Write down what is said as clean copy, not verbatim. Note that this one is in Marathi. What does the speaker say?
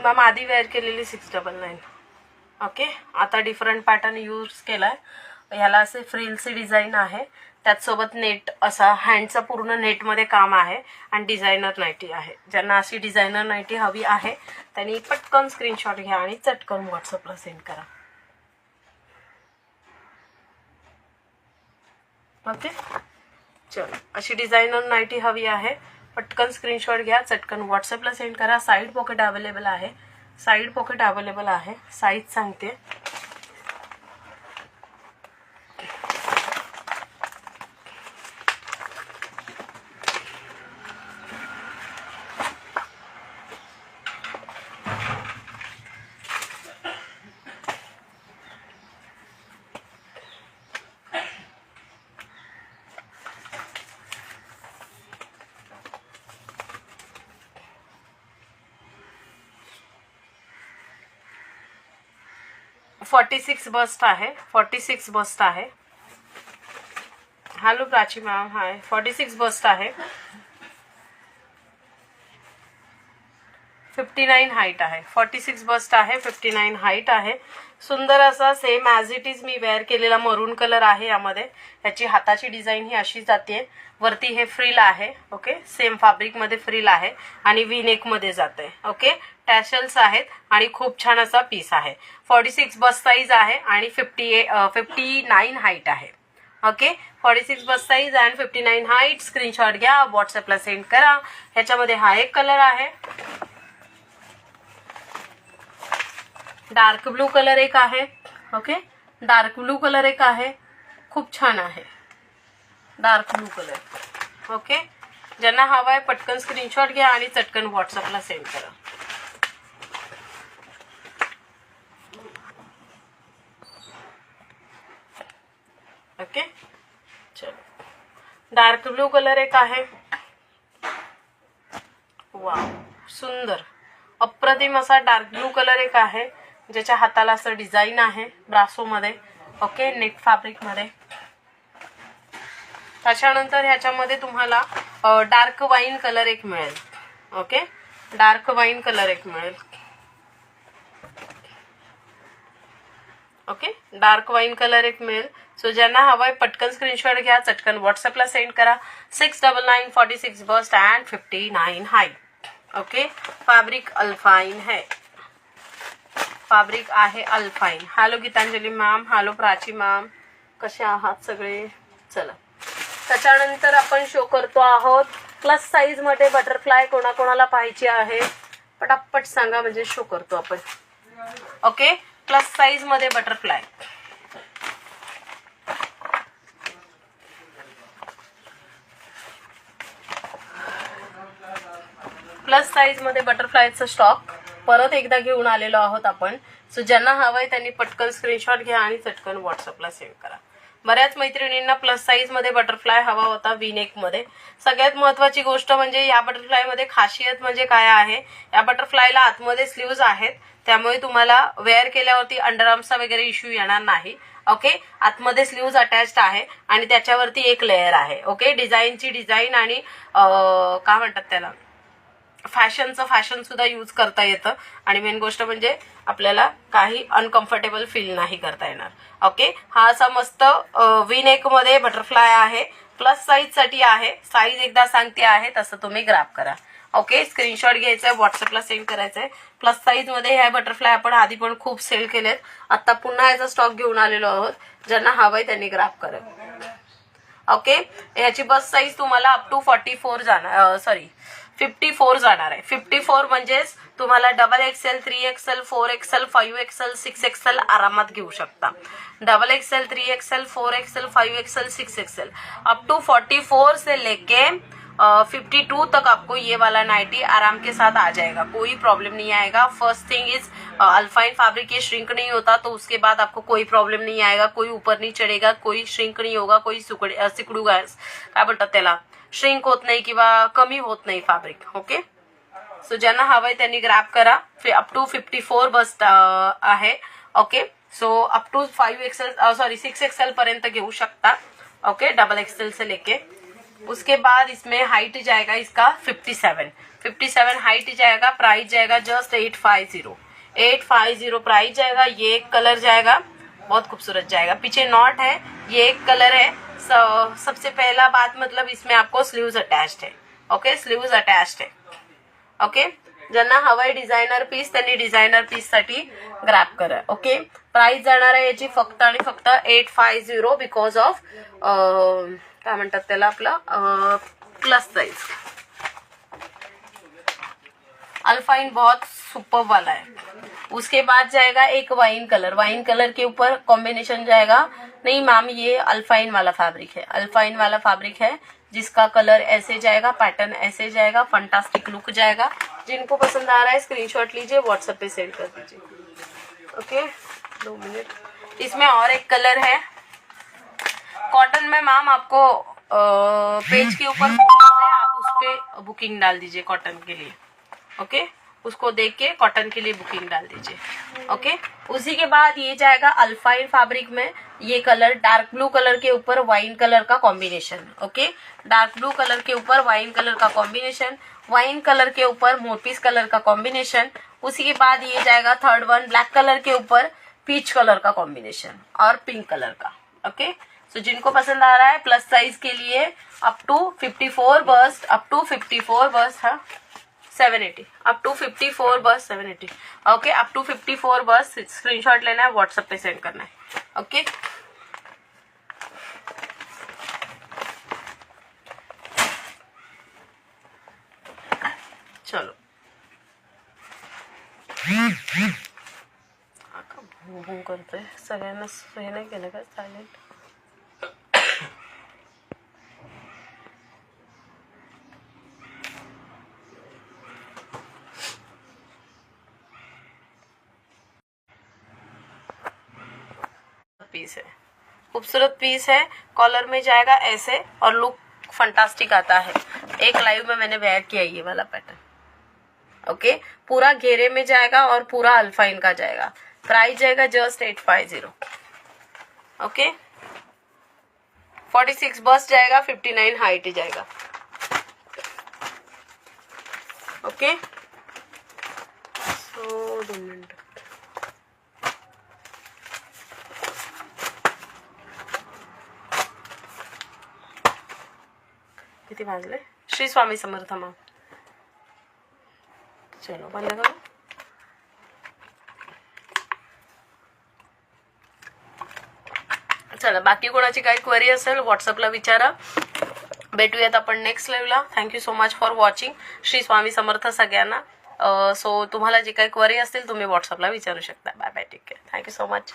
मॅम आधी वेअर केलेली 699. ओके. आता डिफरंट पॅटर्न यूज केलाय. ह्याला असे फ्रिलची डिझाईन आहे, त्याचसोबत नेट असा हँडचा पूर्ण नेटमध्ये काम आहे आणि डिझायनर नाईटी आहे. ज्यांना अशी डिझायनर नाईटी हवी आहे त्यांनी पटकन स्क्रीनशॉट घ्या आणि चटकन व्हॉट्सअपला सेंड करा. ओके. चलो, अशी डिझायनर नाईटी हवी आहे, पटकन स्क्रीनशॉट घ्या, चटकन व्हॉट्सअपला सेंड करा. साईड पॉकेट अवेलेबल आहे. साईड पॉकेट अवेलेबल आहे. साईज सांगते. फोर्टी 46 बस्ट आहे. 46 बस्ट आहे. हॅलो प्राची मॅम, हाय. 46 बस्ट आहे. 59 हाईट आहे. 46 बस्ट आहे. 59 हाईट आहे. सुंदर असा सेम ॲज इट इज मी वेअर केलेला मरून कलर आहे. यामध्ये याची हाताची डिझाईन ही अशी जाते. वरती हे फ्रिल आहे. ओके. सेम फॅब्रिकमध्ये फ्रिल आहे आणि वी नेकमध्ये जाते. ओके. टॅशल्स आहेत आणि खूप छान असा पीस आहे. 46 बस्ट साईज आहे आणि 59 हाईट आहे. Okay. 46 bust size and 59 height. Screenshot घ्या, व्हॉट्सअपला सेंड करा. ह्याच्यामध्ये हा एक कलर आहे, डार्क ब्लू कलर एक आहे. ओके. डार्क ब्लू कलर एक आहे, खूप छान आहे डार्क ब्लू कलर. ओके. ज्यांना हवा आहे पटकन स्क्रीनशॉट घ्या आणि चटकन व्हॉट्सअपला सेंड करा. ओके. चलो, डार्क ब्लू कलर एक आहे. वाव, सुंदर अप्रतिम असा डार्क ब्लू कलर एक आहे, ज्याच्या हाताला असं डिझाईन आहे ब्रासोमध्ये. ओके. नेट फॅब्रिकमध्ये. त्याच्यानंतर ह्याच्यामध्ये तुम्हाला डार्क वाईन कलर एक मिळेल. ओके. डार्क वाईन कलर एक मिळेल. ओके. डार्क वाईन कलर एक मिळेल. सो ज्यांना हवाय पटकन स्क्रीनशॉट घ्या, चटकन व्हॉट्सअपला सेंड करा. 699, 46 bust and 59 height. Okay. Fabric alpine है. फैब्रिक आहे alpine. Hello Geetanjali ma'am, hello Prachi ma'am, कसे आहात सगळे. चला, त्याच्यानंतर आपण शो करतो आहोत प्लस साईज मध्ये बटरफ्लाय. कोणाकोणाला पाहिजे आहे पटापट सांगा, म्हणजे शो करतो आपण. ओके. प्लस साईज मध्ये बटरफ्लाय. प्लस साईज मध्ये बटरफ्लायचा स्टॉक परत एकदा घेऊन आलेलो आहोत आपण. सो ज्यांना हवंय त्यांनी पटकन स्क्रीनशॉट घ्या आणि चटकन व्हॉट्सअपला सेंड करा. बऱ्याच मैत्रिणींना प्लस साईज मध्ये बटरफ्लाय हवा होता वी नेक मध्ये. सगळ्यात महत्त्वाची गोष्ट म्हणजे या बटरफ्लाय मध्ये खासियत म्हणजे काय आहे, या बटरफ्लायला आतमध्ये स्लीव्ज आहेत, त्यामुळे तुम्हाला वेअर केल्यावरती अंडरआर्मचा वगैरे इश्यू येणार नाही. ओके. आतमध्ये स्लीव्ज अटॅच्ड आहे आणि त्याच्यावरती एक लेयर आहे. ओके. डिझाईनची डिझाईन आणि काय म्हणतात त्याला, फॅशनचं फॅशन सुद्धा यूज करता येतं. आणि मेन गोष्ट म्हणजे आपल्याला काही अनकम्फर्टेबल फील नाही करता येणार. ओके. हा असा मस्त वी नेक मध्ये बटरफ्लाय आहे. प्लस साईज साठी आहे. साईज एकदा सांगते आहे तसं तुम्ही ग्रॅब करा. ओके. स्क्रीनशॉट घ्यायचा आहे, व्हॉट्सअपला सेंड करायचं आहे. प्लस साईज मध्ये हे बटरफ्लाय आपण आधी पण खूप सेल केलेत. आता पुन्हा याचा स्टॉक घेऊन आलेलो आहोत. ज्यांना हवंय त्यांनी ग्रॅब करा. ओके. याची बस साईज तुम्हाला अप टू 44 जाणार, 54 जाणार आहे. 54 म्हणजेच तुम्हाला XXL, 3XL, 4XL, 5XL, 6XL आरामात घेऊ शकता. XXL, 3XL, 4XL, 5XL, 6XL up to 44 से लेके 52 तक आपको ये वाला नाइटी आराम के साथ आ जाएगा. कोई प्रॉब्लम नहीं आएगा. फर्स्ट थिंग इज अल्फाइन फैब्रिक ये श्रिंक नहीं होता, तो उसके बाद आपको कोई प्रॉब्लम नहीं आएगा. कोई ऊपर नहीं चढ़ेगा, कोई श्रिंक नहीं होगा, कोई सिकडू काय बोलतात त्याला, श्रिंक होत नाही किंवा कमी होत नाही फॅब्रिक. ओके. सो ज्यांना हवंय त्यांनी ग्रॅब करा. अप टू 54 बस्ट आहे. Okay. So up to 6XL पर्यंत घेऊ शकता. ओके. XXL से लेके उसके बाद इसमें हाइट जाएगा इसका 57 हाइट जाएगा। प्राइस जाएगा जस्ट 850 प्राइस जाएगा। ये एक कलर जाएगा, बहुत खूबसूरत जाएगा। पीछे नॉट है, ये एक कलर है। सबसे पहला बात मतलब इसमें आपको स्लीव्स अटैच्ड है। ओके, स्लीव्स अटैच्ड है। ओके, ज्यांना हवाय डिझायनर पीस त्यांनी डिझायनर पीस साठी ग्रॅब करा. ओके, प्राइस जाणार आहे याची फक्त आणि फक्त 850 बिकॉज ऑफ काय म्हणतात त्याला आपलं प्लस साइज. अल्फाइन बहुत सुपर वाला है. उसके बाद जाएगा एक वाइन कलर के ऊपर कॉम्बिनेशन जाएगा. नहीं मैम, ये अल्फाइन वाला फैब्रिक है, अल्फाइन वाला फैब्रिक है जिसका कलर ऐसे जाएगा, पैटर्न ऐसे जाएगा, फंटास्टिक लुक जाएगा. जिनको पसंद आ रहा है स्क्रीनशॉट लीजिए, व्हाट्सएप पे सेंड कर दीजिए. Okay, 2 minute. इसमें और एक कलर है कॉटन में मैम, आपको पेज के ऊपर फोटोज है, आप उस पे बुकिंग डाल दीजिए कॉटन के लिए. ओके, उसको देख के कॉटन के लिए बुकिंग डाल दीजिए. ओके, उसी के बाद ये जाएगा अल्फाइन फैब्रिक में. ये कलर डार्क ब्लू कलर के ऊपर वाइन कलर का combination. Okay, dark blue colour के ऊपर वाइन कलर का कॉम्बिनेशन, वाइन कलर के ऊपर मोरपीस कलर का कॉम्बिनेशन. उसी के बाद ये जाएगा थर्ड वन ब्लैक कलर के ऊपर पीच कलर का कॉम्बिनेशन और पिंक कलर का. ओके, सो जिनको पसंद आ रहा है प्लस साइज के लिए up to 54 bust, up to 54 bust, हाँ 780, up to 54 bust 780. Okay, up to 54 bust screenshot लेना है, व्हाट्सएप पे सेंड करना है. ओके, चलो भूं भूं करतोय सगळ्यांना, हे नाही केलं का सायलेंट. पीस है, खूबसूरत पीस है. कॉलर में जाएगा ऐसे और लुक फंटास्टिक आता है. एक लाइव में मैंने वेयर किया ये वाला पैटर्न. ओके, पूरा घेरे में जाएगा और पूरा अल्फाइन का जाएगा. प्राइस जाएगा जस्ट 850. ओके, 46 बस्ट जाएगा, 59 हाइट जाएगा. Okay, so 2 minute. किती वाजले? श्री स्वामी समर्थ मॅम. चलो बंद करू. चला, बाकी कोणाची काही क्वेरी असेल व्हॉट्सअपला विचारा. भेटूयात आपण नेक्स्ट लाईव्हला. Thank you so much for watching. Shri Swami Samarth सगळ्यांना. सो तुम्हाला जे काही क्वेरी असतील तुम्ही व्हॉट्सअपला विचारू शकता. Bye bye, take care. Thank you so much.